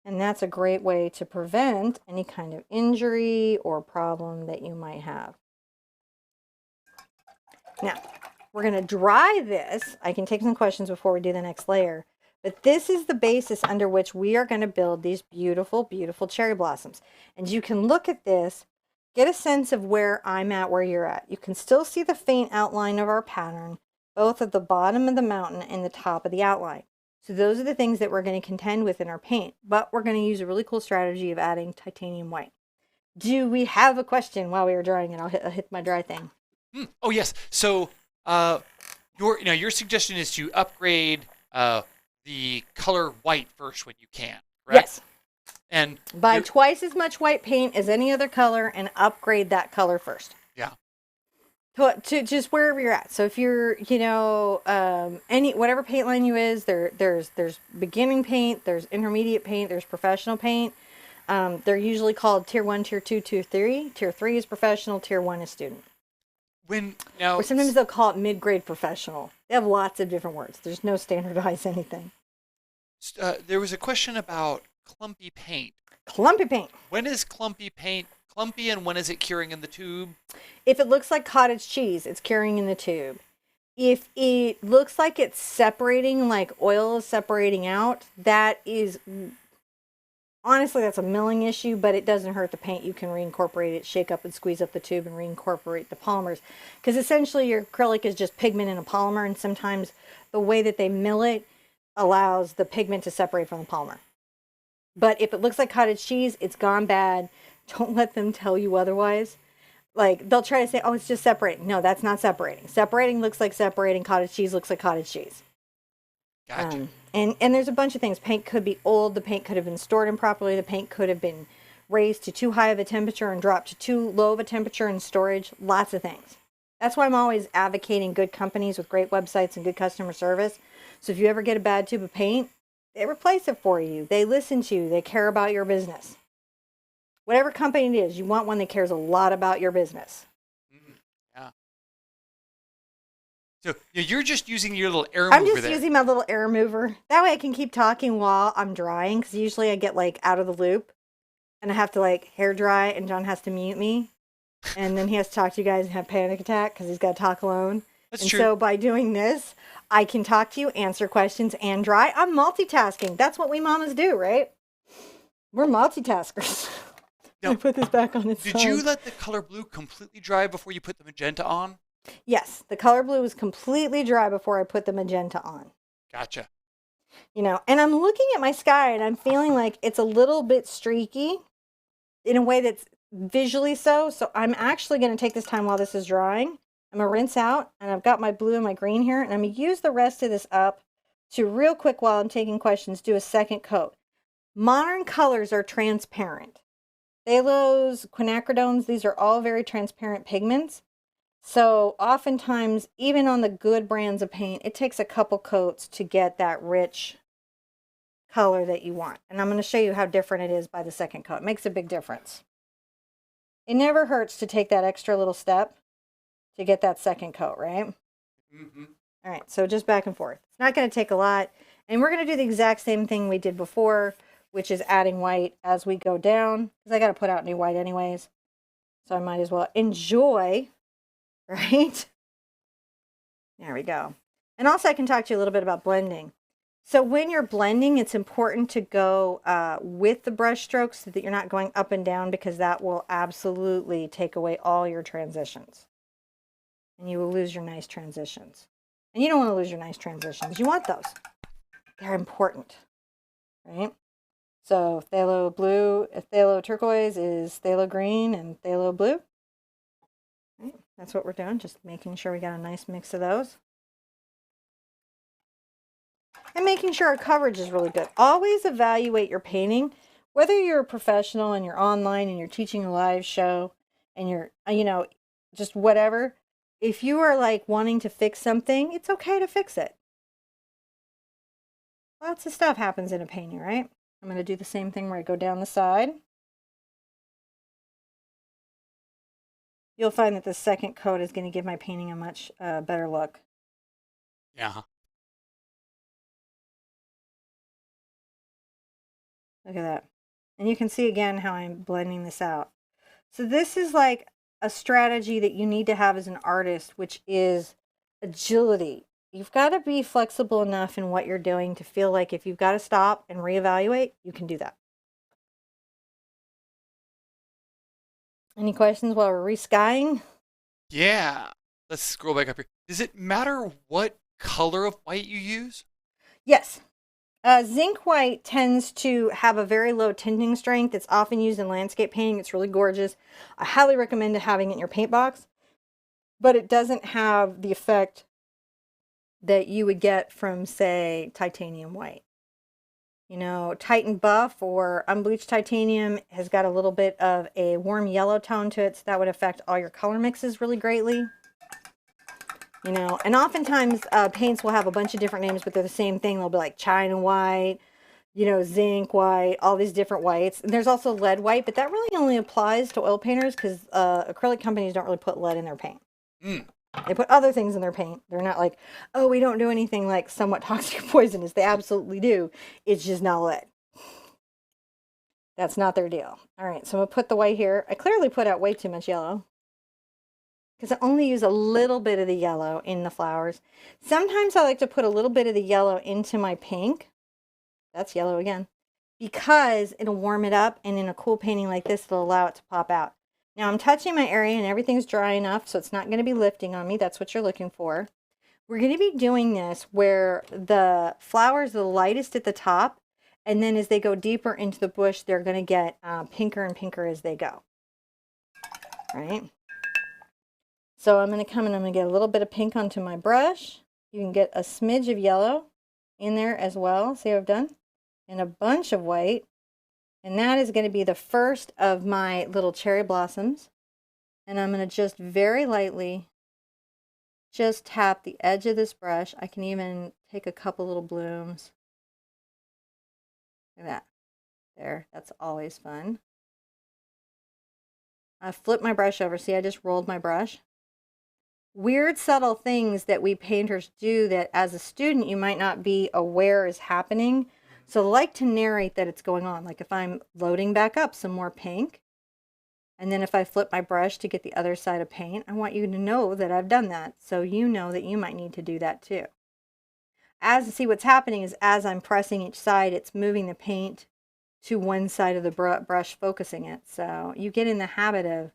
And that's a great way to prevent any kind of injury or problem that you might have. Now, we're going to dry this. I can take some questions before we do the next layer. But this is the basis under which we are going to build these beautiful, beautiful cherry blossoms. And you can look at this, get a sense of where I'm at, where you're at. You can still see the faint outline of our pattern, both at the bottom of the mountain and the top of the outline. So those are the things that we're going to contend with in our paint. But we're going to use a really cool strategy of adding titanium white. Do we have a question while we were drying it? I'll hit my dry thing. Oh, yes. So your suggestion is to upgrade the color white first when you can, correct? Yes. And buy twice as much white paint as any other color and upgrade that color first. Yeah. To just wherever you're at. So if you're, whatever paint line you is, there's beginning paint, there's intermediate paint, there's professional paint. They're usually called tier 1, tier 2, tier 3. Tier 3 is professional, tier 1 is student. Or sometimes they'll call it mid-grade professional. They have lots of different words. There's no standardized anything. There was a question about clumpy paint. Clumpy paint. When is clumpy paint clumpy and when is it curing in the tube? If it looks like cottage cheese, it's curing in the tube. If it looks like it's separating, like oil is separating out, that is, honestly, that's a milling issue, but it doesn't hurt the paint. You can reincorporate it, shake up and squeeze up the tube and reincorporate the polymers. Because essentially your acrylic is just pigment in a polymer, and sometimes the way that they mill it allows the pigment to separate from the polymer. But if it looks like cottage cheese, it's gone bad. Don't let them tell you otherwise. Like, they'll try to say, oh, it's just separating. No, that's not separating. Separating looks like separating. Cottage cheese looks like cottage cheese. Gotcha. And there's a bunch of things. Paint could be old. The paint could have been stored improperly. The paint could have been raised to too high of a temperature and dropped to too low of a temperature in storage. Lots of things. That's why I'm always advocating good companies with great websites and good customer service. So if you ever get a bad tube of paint, they replace it for you. They listen to you. They care about your business. Whatever company it is, you want one that cares a lot about your business. Yeah. So you're just using your little air I'm mover just there. using my little air mover. That way I can keep talking while I'm drying, because usually I get like out of the loop and I have to like hair dry and John has to mute me. And then he has to talk to you guys and have panic attack because he's got to talk alone. That's and true. so by doing this, I can talk to you, answer questions, and dry. I'm multitasking. That's what we mamas do, right? We're multitaskers. Now, I put this back on its did side. you let the color blue completely dry before you put the magenta on? Yes, the color blue was completely dry before I put the magenta on. Gotcha. You know, and I'm looking at my sky and I'm feeling like it's a little bit streaky in a way that's visually so. So I'm actually going to take this time while this is drying. I'm going to rinse out, and I've got my blue and my green here, and I'm going to use the rest of this up to real quick while I'm taking questions, do a second coat. Modern colors are transparent. Phthalos, quinacridones, these are all very transparent pigments. So oftentimes, even on the good brands of paint, it takes a couple coats to get that rich color that you want. And I'm going to show you how different it is by the second coat. It makes a big difference. It never hurts to take that extra little step to get that second coat, right? Mm-hmm. All right, so just back and forth. It's not going to take a lot. And we're going to do the exact same thing we did before, which is adding white as we go down, because I got to put out new white anyways. So I might as well enjoy, right? There we go. And also I can talk to you a little bit about blending. So when you're blending, it's important to go with the brush strokes so that you're not going up and down, because that will absolutely take away all your transitions. And you will lose your nice transitions. And you don't want to lose your nice transitions. You want those. They're important, right? So phthalo blue, phthalo turquoise is phthalo green and phthalo blue. Right? That's what we're doing, just making sure we got a nice mix of those. And making sure our coverage is really good. Always evaluate your painting, whether you're a professional and you're online and you're teaching a live show and you're, just whatever. If you are like wanting to fix something, it's okay to fix it. Lots of stuff happens in a painting, right? I'm going to do the same thing where I go down the side. You'll find that the second coat is going to give my painting a much better look. Yeah. Look at that. And you can see again how I'm blending this out. So this is like a strategy that you need to have as an artist, which is agility. You've got to be flexible enough in what you're doing to feel like if you've got to stop and reevaluate, you can do that. Any questions while we're reskying? Yeah. Let's scroll back up here. Does it matter what color of white you use? Yes. Zinc white tends to have a very low tinting strength. It's often used in landscape painting. It's really gorgeous. I highly recommend having it in your paint box, but it doesn't have the effect that you would get from, say, titanium white. You know, Titan Buff or unbleached titanium has got a little bit of a warm yellow tone to it, so that would affect all your color mixes really greatly. You know, and oftentimes paints will have a bunch of different names, but they're the same thing. They'll be like China white, zinc white, all these different whites. And there's also lead white, but that really only applies to oil painters because acrylic companies don't really put lead in their paint. They put other things in their paint. They're not like, oh, we don't do anything like somewhat toxic or poisonous. They absolutely do. It's just not lead. That's not their deal. All right, so I'm going to put the white here. I clearly put out way too much yellow because I only use a little bit of the yellow in the flowers. Sometimes I like to put a little bit of the yellow into my pink. That's yellow again. Because it'll warm it up, and in a cool painting like this, it'll allow it to pop out. Now I'm touching my area and everything's dry enough, so it's not going to be lifting on me. That's what you're looking for. We're going to be doing this where the flowers are the lightest at the top, and then as they go deeper into the bush, they're going to get pinker and pinker as they go. Right? So I'm going to come and I'm going to get a little bit of pink onto my brush. You can get a smidge of yellow in there as well. See what I've done? And a bunch of white. And that is going to be the first of my little cherry blossoms. And I'm going to just very lightly just tap the edge of this brush. I can even take a couple little blooms. Look at that. There, that's always fun. I flip my brush over. See, I just rolled my brush. Weird, subtle things that we painters do that as a student you might not be aware is happening. So I like to narrate that it's going on. Like if I'm loading back up some more pink, and then if I flip my brush to get the other side of paint, I want you to know that I've done that. So you know that you might need to do that too. See what's happening is as I'm pressing each side, it's moving the paint to one side of the brush, focusing it. So you get in the habit of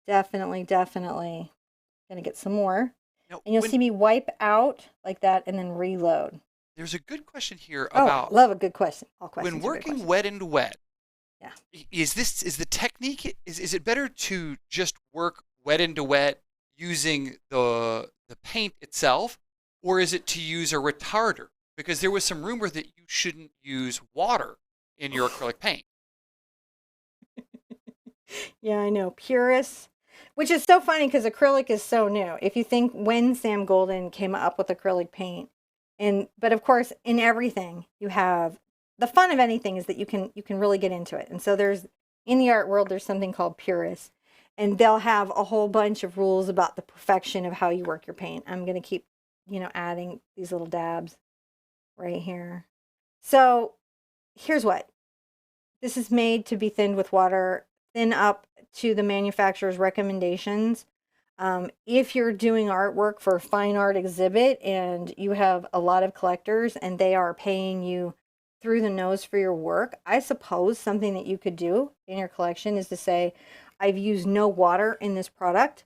definitely gonna get some more. Now, And you'll see me wipe out like that and then reload. there's a good question here Oh, about love a good question. All questions when are good working questions. wet into wet. Yeah. Is the technique, is it better to just work wet into wet using the paint itself, or is it to use a retarder? Because there was some rumor that you shouldn't use water in your acrylic paint. Yeah, I know. Purists, which is so funny because acrylic is so new. If you think when Sam Golden came up with acrylic paint, but of course in everything you have the fun of anything is that you can really get into it. And so there's in the art world there's something called purists, and they'll have a whole bunch of rules about the perfection of how you work your paint. I'm going to keep, adding these little dabs right here. So here's what. This is made to be thinned with water, thin up to the manufacturer's recommendations. If you're doing artwork for a fine art exhibit and you have a lot of collectors and they are paying you through the nose for your work, I suppose something that you could do in your collection is to say, I've used no water in this product,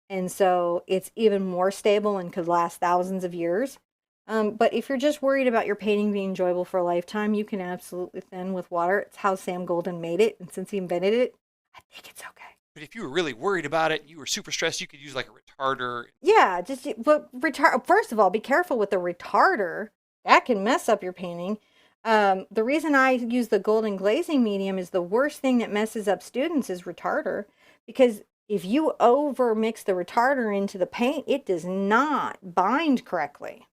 and so it's even more stable and could last thousands of years. But if you're just worried about your painting being enjoyable for a lifetime, you can absolutely thin with water. It's how Sam Golden made it, and since he invented it, I think it's okay. But if you were really worried about it, you were super stressed, you could use like a retarder. Yeah, but first of all, be careful with the retarder. That can mess up your painting. The reason I use the golden glazing medium is the worst thing that messes up students is retarder, because if you over mix the retarder into the paint, it does not bind correctly.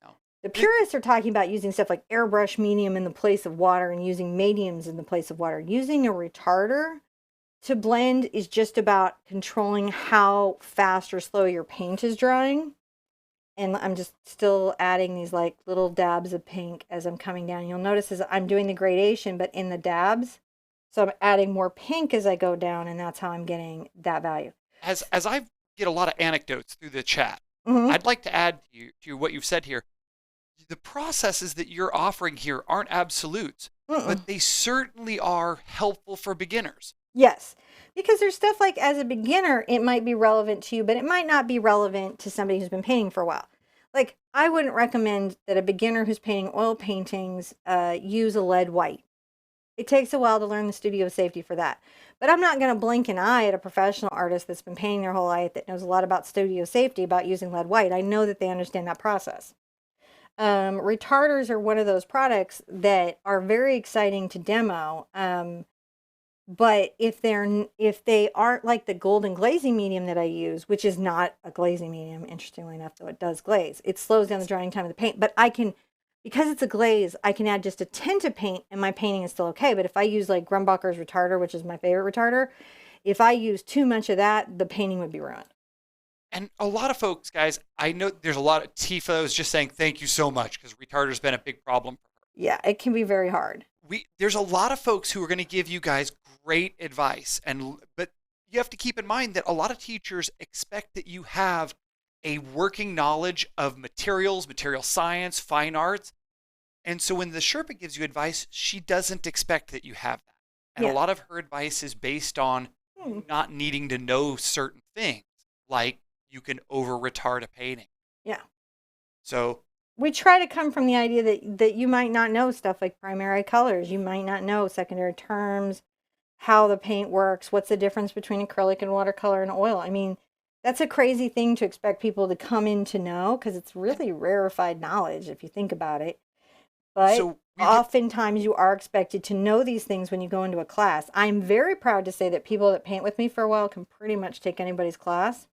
No. The purists are talking about using stuff like airbrush medium in the place of water and using mediums in the place of water. Using a retarder to blend is just about controlling how fast or slow your paint is drying. And I'm just still adding these like little dabs of pink as I'm coming down. You'll notice as I'm doing the gradation, but in the dabs. So I'm adding more pink as I go down, and that's how I'm getting that value. As I get a lot of anecdotes through the chat, Mm-hmm. I'd like to add to what you've said here. The processes that you're offering here aren't absolutes, but they certainly are helpful for beginners. Yes, because there's stuff like as a beginner, it might be relevant to you, but it might not be relevant to somebody who's been painting for a while. Like I wouldn't recommend that a beginner who's painting oil paintings use a lead white. It takes a while to learn the studio safety for that. But I'm not going to blink an eye at a professional artist that's been painting their whole life that knows a lot about studio safety about using lead white. I know that they understand that process. Retarders are one of those products that are very exciting to demo. But if they aren't like the golden glazing medium that I use, which is not a glazing medium, interestingly enough, though it does glaze, it slows down the drying time of the paint. But because it's a glaze, I can add just a tint of paint and my painting is still okay. But if I use like Grumbacher's retarder, which is my favorite retarder, if I use too much of that, the painting would be ruined. And a lot of folks, guys, I know there's a lot of Tifa is just saying thank you so much because retarder's been a big problem for her. Yeah, it can be very hard. There's a lot of folks who are going to give you guys great advice, but you have to keep in mind that a lot of teachers expect that you have a working knowledge of materials, material science, fine arts. And so when the Sherpa gives you advice, she doesn't expect that you have that. And Yeah. a lot of her advice is based on not needing to know certain things, like you can over retard a painting. Yeah. So we try to come from the idea that you might not know stuff like primary colors. You might not know secondary terms, how the paint works, what's the difference between acrylic and watercolor and oil. I mean, that's a crazy thing to expect people to come in to know because it's really rarefied knowledge if you think about it. But oftentimes you are expected to know these things when you go into a class. I'm very proud to say that people that paint with me for a while can pretty much take anybody's class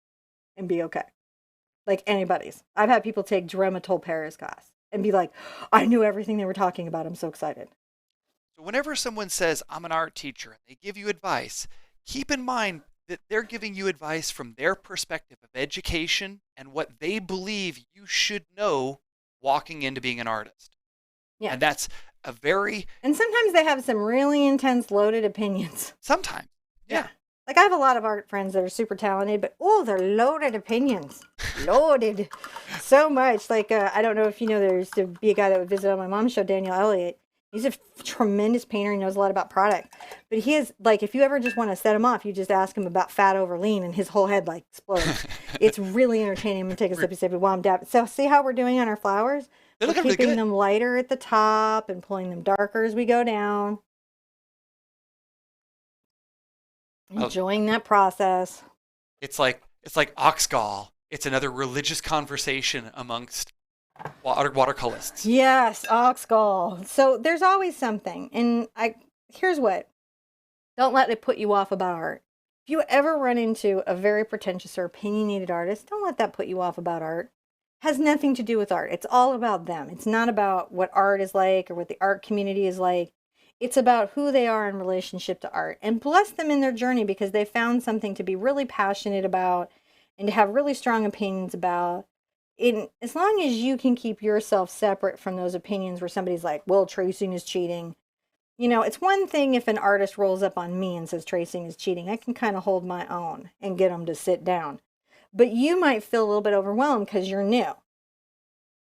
and be okay. Like anybody's. I've had people take Jerome Paris class and be like, I knew everything they were talking about. I'm so excited. So whenever someone says, I'm an art teacher, and they give you advice, keep in mind that they're giving you advice from their perspective of education and what they believe you should know walking into being an artist. Yeah. And that's a very... And sometimes they have some really intense, loaded opinions. Sometimes. Yeah. Like, I have a lot of art friends that are super talented, but, they're loaded opinions. Loaded. So much. Like, I don't know if you know, there used to be a guy that would visit on my mom's show, Daniel Elliott. He's a tremendous painter. He knows a lot about product. But he is, like, if you ever just want to set him off, you just ask him about fat over lean, and his whole head, like, explodes. It's really entertaining. I'm going to take a sippy sippy while I'm dabbing. So, see how we're doing on our flowers? They're We're looking really keeping good. them lighter at the top and pulling them darker as we go down. Enjoying that process. It's like Oxgall. It's another religious conversation amongst watercolorists. Yes, Oxgall. So there's always something. And here's what. Don't let it put you off about art. If you ever run into a very pretentious or opinionated artist, don't let that put you off about art. It has nothing to do with art. It's all about them. It's not about what art is like or what the art community is like. It's about who they are in relationship to art. And bless them in their journey because they found something to be really passionate about and to have really strong opinions about. As long as you can keep yourself separate from those opinions where somebody's like, well, tracing is cheating. You know, it's one thing if an artist rolls up on me and says tracing is cheating. I can kind of hold my own and get them to sit down. But you might feel a little bit overwhelmed because you're new.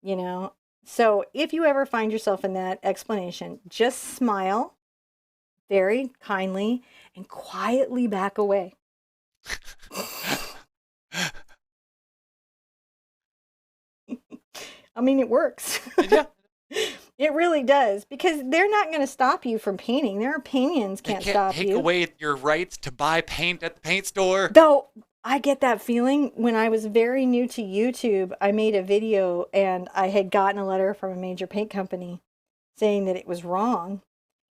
You know? So if you ever find yourself in that explanation, just smile very kindly and quietly back away. I mean, it works. Yeah. It really does, because they're not going to stop you from painting. Their opinions can't stop you. Take away your rights to buy paint at the paint store. Though I get that feeling when I was very new to YouTube. I made a video and I had gotten a letter from a major paint company saying that it was wrong.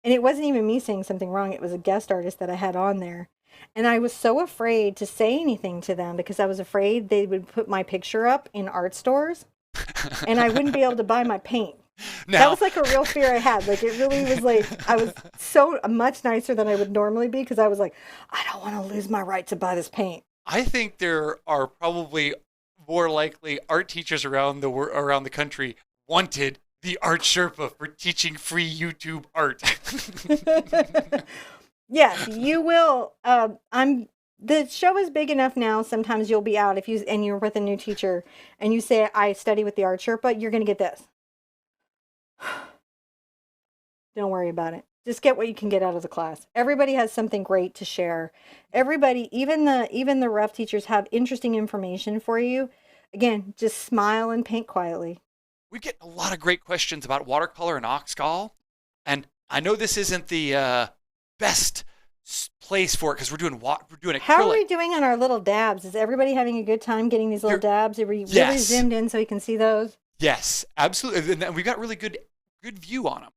And it wasn't even me saying something wrong. It was a guest artist that I had on there. And I was so afraid to say anything to them because I was afraid they would put my picture up in art stores and I wouldn't be able to buy my paint. That was like a real fear I had. Like, it really was like, I was so much nicer than I would normally be because I was like, I don't want to lose my right to buy this paint. I think there are probably more likely art teachers around the country wanted the TheArtSherpa for teaching free YouTube art. Yes, you will. The show is big enough now. Sometimes you'll be out and you're with a new teacher and you say, I study with the TheArtSherpa, you're going to get this. Don't worry about it. Just get what you can get out of the class. Everybody has something great to share. Everybody, even the rough teachers, have interesting information for you. Again, just smile and paint quietly. We get a lot of great questions about watercolor and Oxgall, and I know this isn't the best place for it because we're doing acrylic. How are we doing on our little dabs? Is everybody having a good time getting these little dabs? Are we really zoomed in so you can see those? Yes, absolutely. And we got really good view on them.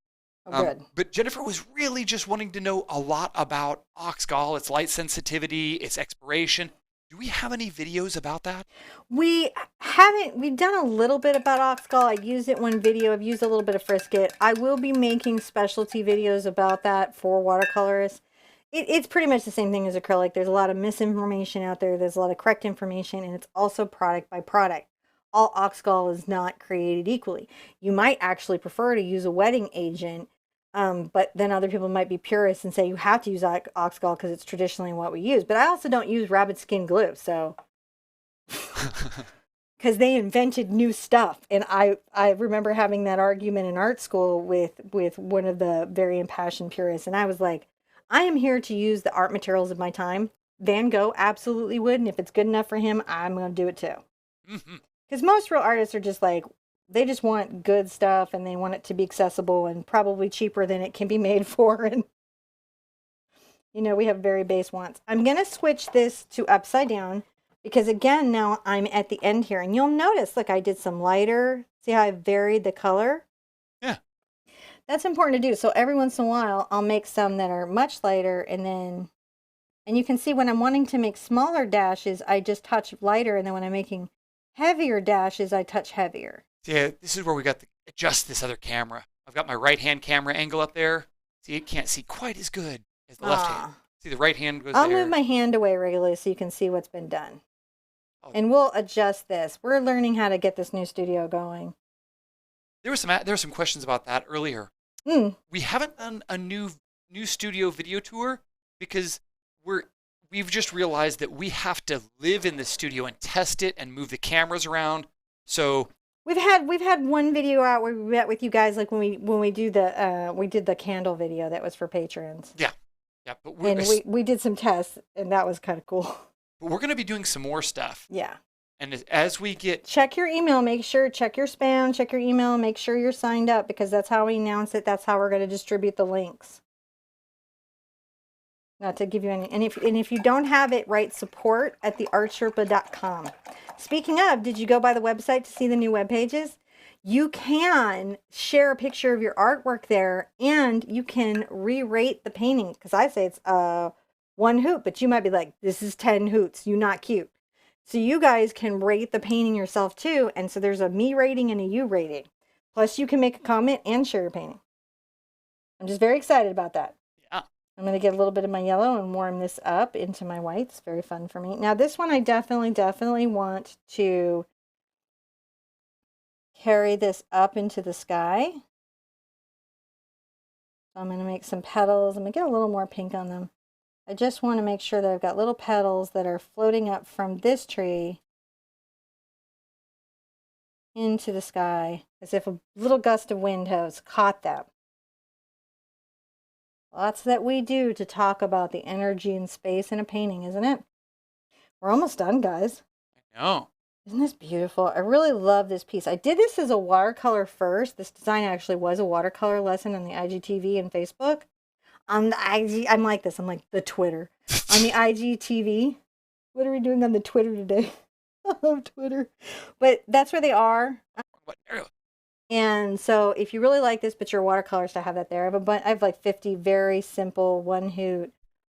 Oh, good. But Jennifer was really just wanting to know a lot about Oxgall, its light sensitivity, its expiration. Do we have any videos about that? We haven't. We've done a little bit about Oxgall. I used it one video. I've used a little bit of Frisket. I will be making specialty videos about that for watercolorists. It's pretty much the same thing as acrylic. There's a lot of misinformation out there. There's a lot of correct information, and it's also product by product. All Oxgall is not created equally. You might actually prefer to use a wetting agent, but then other people might be purists and say you have to use Oxgall because it's traditionally what we use. But I also don't use rabbit skin glue, so because they invented new stuff. And I remember having that argument in art school with one of the very impassioned purists, and I was like, I am here to use the art materials of my time. Van Gogh absolutely would, and if it's good enough for him, I'm going to do it too. Because most real artists are just like, they just want good stuff and they want it to be accessible and probably cheaper than it can be made for. And, you know, we have very base wants. I'm going to switch this to upside down because, again, now I'm at the end here. And you'll notice, look, I did some lighter. See how I varied the color? Yeah. That's important to do. So every once in a while, I'll make some that are much lighter and you can see when I'm wanting to make smaller dashes, I just touch lighter. And then when I'm making heavier dashes, I touch heavier. Yeah, this is where we got to adjust this other camera. I've got my right-hand camera angle up there. See, it can't see quite as good as the left hand. See, the right hand goes I'll there. move my hand away regularly so you can see what's been done. Oh. And we'll adjust this. We're learning how to get this new studio going. There were some questions about that earlier. We haven't done a new studio video tour because we've just realized that we have to live in the studio and test it and move the cameras around. So we've had one video out where we met with you guys, like when we did the candle video that was for patrons. Yeah, but we did some tests and that was kind of cool. But we're going to be doing some more stuff. Yeah. And as we check your email, check your spam, check your email, make sure you're signed up, because that's how we announce it. That's how we're going to distribute the links. Not to give you any, and if you don't have it, write support at TheArtSherpa.com. Speaking of, did you go by the website to see the new web pages? You can share a picture of your artwork there, and you can re-rate the painting, because I say it's 1 hoot, but you might be like, this is 10 hoots, you not cute. So you guys can rate the painting yourself too, and so there's a me rating and a you rating. Plus you can make a comment and share your painting. I'm just very excited about that. Yeah. I'm going to get a little bit of my yellow and warm this up into my whites. Very fun for me. Now this one I definitely want to carry this up into the sky. So I'm going to make some petals. I'm going to get a little more pink on them. I just want to make sure that I've got little petals that are floating up from this tree into the sky, as if a little gust of wind has caught them. Lots that we do to talk about the energy and space in a painting, isn't it? We're almost done, guys. I know. Isn't this beautiful? I really love this piece. I did this as a watercolor first. This design actually was a watercolor lesson on the IGTV and Facebook. On the IG, I'm like this. I'm like the Twitter. On the IGTV. What are we doing on the Twitter today? I love Twitter. But that's where they are. And so if you really like this, but your watercolors, to have that there. I have like 50 very simple 1 hoot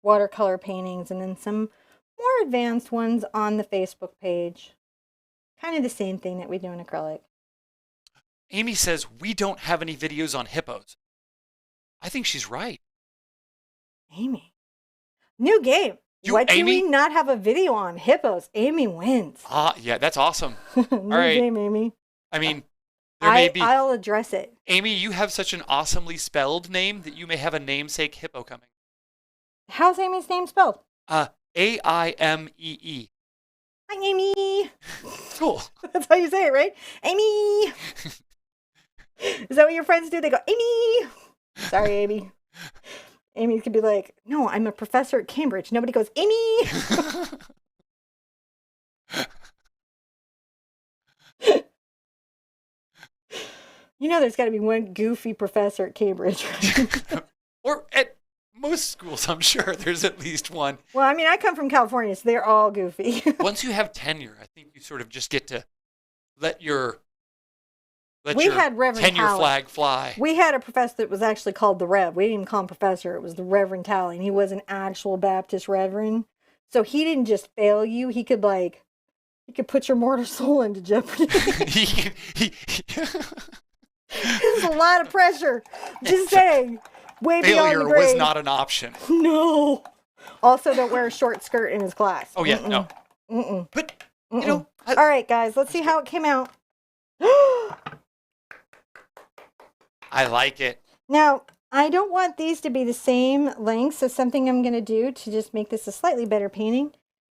watercolor paintings, and then some more advanced ones on the Facebook page. Kind of the same thing that we do in acrylic. Amy says we don't have any videos on hippos. I think she's right. Amy. New game. What do Amy? we not have a video on? Hippos. Amy wins. Yeah, that's awesome. New All right. game, Amy. I mean, there may be. I'll address it. Amy, you have such an awesomely spelled name that you may have a namesake hippo coming. How's Amy's name spelled? Aimee. Hi, Amy. Cool. That's how you say it, right? Amy. Is that what your friends do? They go, Amy. Sorry, Amy. Amy could be like, no, I'm a professor at Cambridge. Nobody goes, Amy. You know, there's got to be one goofy professor at Cambridge. Right? Or at most schools, I'm sure there's at least one. Well, I mean, I come from California, so they're all goofy. Once you have tenure, I think you sort of just get to let your had Reverend tenure Talley. Flag fly. We had a professor that was actually called the Rev. We didn't even call him professor. It was the Reverend Talley, and he was an actual Baptist Reverend. So he didn't just fail you. He could put your mortal soul into jeopardy. It's a lot of pressure. Just saying. Way beyond the grade. Failure was not an option. No. Also, don't wear a short skirt in his class. Oh, yeah, no. But, you know. All right, guys, let's see how it came out. I like it. Now, I don't want these to be the same length, so something I'm going to do to just make this a slightly better painting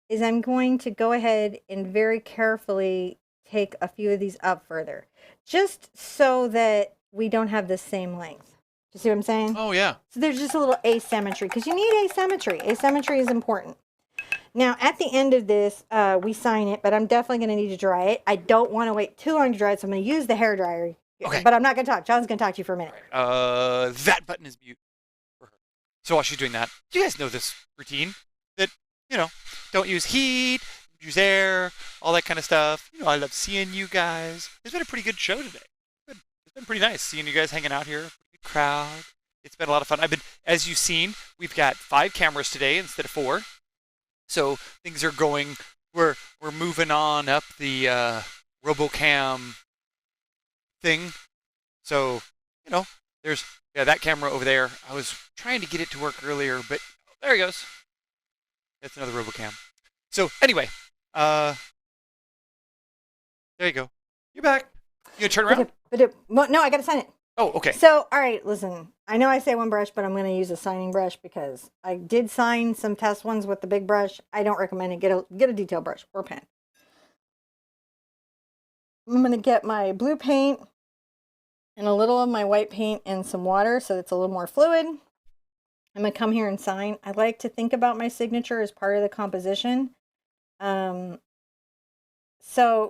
is I'm going to go ahead and very carefully take a few of these up further, just so that we don't have the same length. You see what I'm saying? Oh, yeah. So there's just a little asymmetry, because you need asymmetry. Asymmetry is important. Now, at the end of this, we sign it, but I'm definitely going to need to dry it. I don't want to wait too long to dry it, so I'm going to use the hairdryer. Okay. But I'm not going to talk. John's going to talk to you for a minute. That button is mute for her. So while she's doing that, you guys know this routine that, don't use heat, use air, all that kind of stuff. I love seeing you guys. It's been a pretty good show today. It's been pretty nice seeing you guys hanging out here. Pretty good crowd. It's been a lot of fun. As you've seen, we've got 5 cameras today instead of 4. So things are going, we're moving on up the RoboCam thing. So, there's that camera over there. I was trying to get it to work earlier, but There he goes. That's another RoboCam. So anyway, there you go. You're back. You gonna turn around? Well, no, I got to sign it. Oh, okay. So, all right, listen. I know I say one brush, but I'm going to use a signing brush because I did sign some test ones with the big brush. I don't recommend it. Get a detail brush or pen. I'm going to get my blue paint and a little of my white paint and some water so it's a little more fluid. I'm going to come here and sign. I like to think about my signature as part of the composition. So,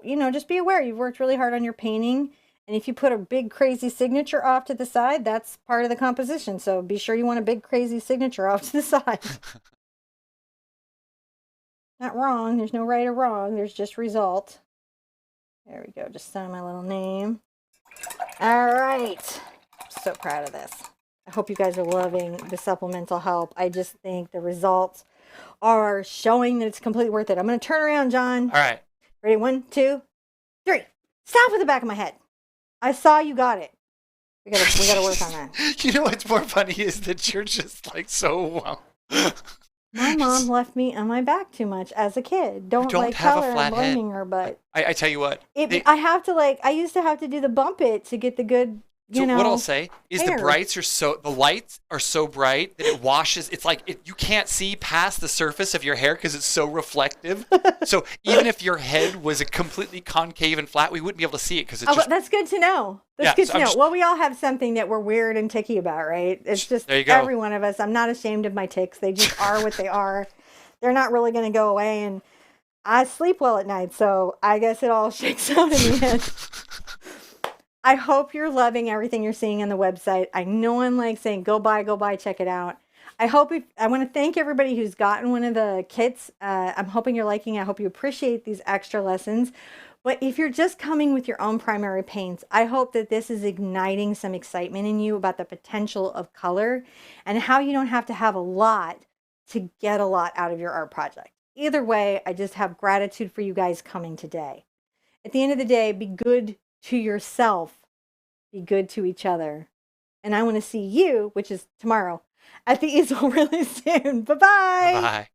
you know, just be aware you've worked really hard on your painting. And if you put a big crazy signature off to the side, that's part of the composition. So be sure you want a big crazy signature off to the side. Not wrong. There's no right or wrong. There's just result. There we go. Just sign my little name. All right. I'm so proud of this. I hope you guys are loving the supplemental help. I just think the results are showing that it's completely worth it. I'm going to turn around, John. All right. Ready? 1, 2, 3. Stop with the back of my head. I saw you got it. We gotta work on that. You know what's more funny is that you're just like so. My mom left me on my back too much as a kid. Don't like have tell a her flat I'm blaming her, but I tell you what. I have to I used to have to do the bump it to get the good. You know, what I'll say is hair. the lights are so bright that it washes. It's like you can't see past the surface of your hair because it's so reflective. So even if your head was completely concave and flat, we wouldn't be able to see it because it's just. That's good to know. That's good to know. Well, we all have something that we're weird and ticky about, right? It's just every one of us. I'm not ashamed of my ticks. They just are what they are. They're not really going to go away, and I sleep well at night, so I guess it all shakes out in the end. I hope you're loving everything you're seeing on the website. I know I'm like saying, go buy, check it out. I want to thank everybody who's gotten one of the kits. I'm hoping you're liking it. I hope you appreciate these extra lessons. But if you're just coming with your own primary paints, I hope that this is igniting some excitement in you about the potential of color and how you don't have to have a lot to get a lot out of your art project. Either way, I just have gratitude for you guys coming today. At the end of the day, be good to yourself, be good to each other. And I want to see you, which is tomorrow, at the Easel really soon. Bye-bye. Bye.